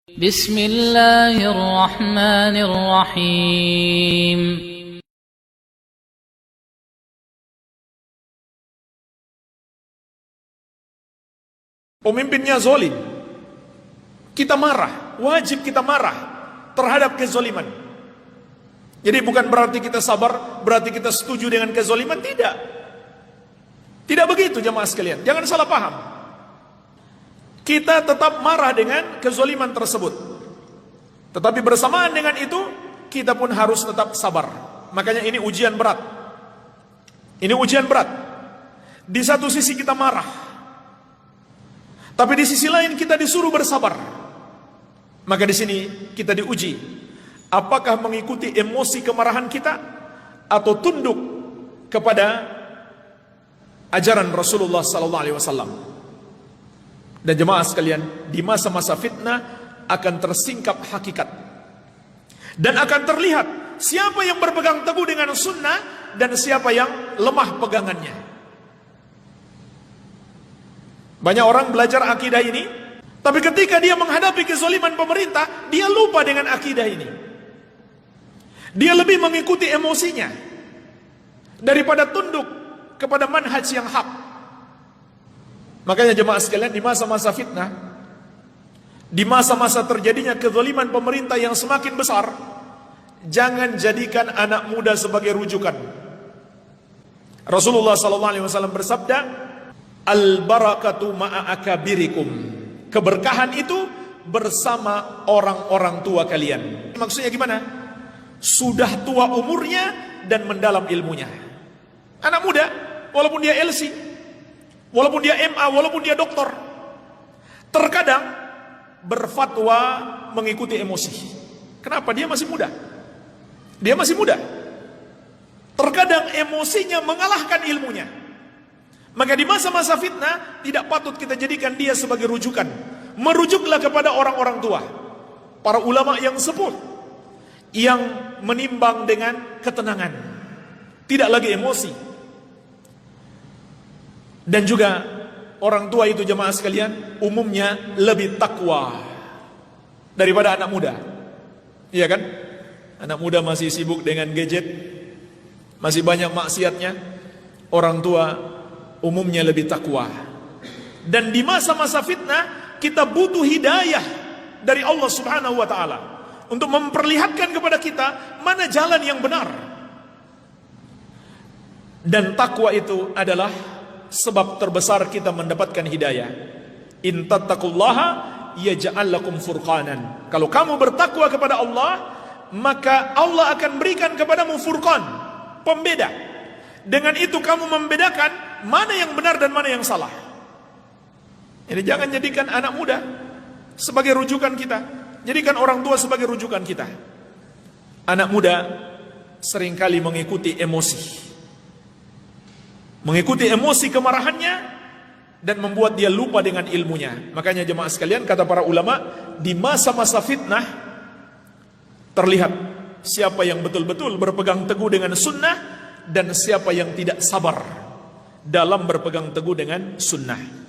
Bismillahirrahmanirrahim. Pemimpinnya zalim, kita marah, wajib kita marah terhadap kezaliman. Jadi bukan berarti kita sabar, berarti kita setuju dengan kezaliman, tidak. Tidak begitu jemaah sekalian, jangan salah paham. Kita tetap marah dengan kezaliman tersebut, tetapi bersamaan dengan itu kita pun harus tetap sabar. Makanya ini ujian berat. Ini ujian berat. Di satu sisi kita marah, tapi di sisi lain kita disuruh bersabar. Maka di sini kita diuji, apakah mengikuti emosi kemarahan kita atau tunduk kepada ajaran Rasulullah SAW. Dan jemaah sekalian, di masa-masa fitnah akan tersingkap hakikat dan akan terlihat siapa yang berpegang teguh dengan sunnah dan siapa yang lemah pegangannya. Banyak orang belajar akidah ini, tapi ketika dia menghadapi kezaliman pemerintah, dia lupa dengan akidah ini. Dia lebih mengikuti emosinya daripada tunduk kepada manhaj yang hak. Makanya jemaah sekalian, di masa-masa fitnah, di masa-masa terjadinya kezaliman pemerintah yang semakin besar, jangan jadikan anak muda sebagai rujukan. Rasulullah SAW bersabda, al-barakatu ma'a akabirikum. Keberkahan itu bersama orang-orang tua kalian. Maksudnya gimana? Sudah tua umurnya dan mendalam ilmunya. Anak muda, walaupun dia LC, walaupun dia MA, walaupun dia doktor, terkadang berfatwa mengikuti emosi. Kenapa? Dia masih muda. Dia masih muda. Terkadang emosinya mengalahkan ilmunya. Maka di masa-masa fitnah tidak patut kita jadikan dia sebagai rujukan. Merujuklah kepada orang-orang tua, para ulama yang sepuh, yang menimbang dengan ketenangan, tidak lagi emosi. Dan juga orang tua itu jemaah sekalian umumnya lebih takwa daripada anak muda. Iya kan? Anak muda masih sibuk dengan gadget, masih banyak maksiatnya. Orang tua umumnya lebih takwa. Dan di masa-masa fitnah kita butuh hidayah dari Allah Subhanahu wa taala untuk memperlihatkan kepada kita mana jalan yang benar. Dan takwa itu adalah sebab terbesar kita mendapatkan hidayah. In tattaqullaha yaj'al lakum furqanan. Kalau kamu bertakwa kepada Allah, maka Allah akan berikan kepadamu furqan, pembeda. Dengan itu kamu membedakan mana yang benar dan mana yang salah. Ini jangan jadikan anak muda sebagai rujukan kita. Jadikan orang tua sebagai rujukan kita. Anak muda seringkali mengikuti emosi. Mengikuti emosi kemarahannya dan membuat dia lupa dengan ilmunya. Makanya jemaah sekalian, kata para ulama, di masa-masa fitnah terlihat siapa yang betul-betul berpegang teguh dengan sunnah dan siapa yang tidak sabar dalam berpegang teguh dengan sunnah.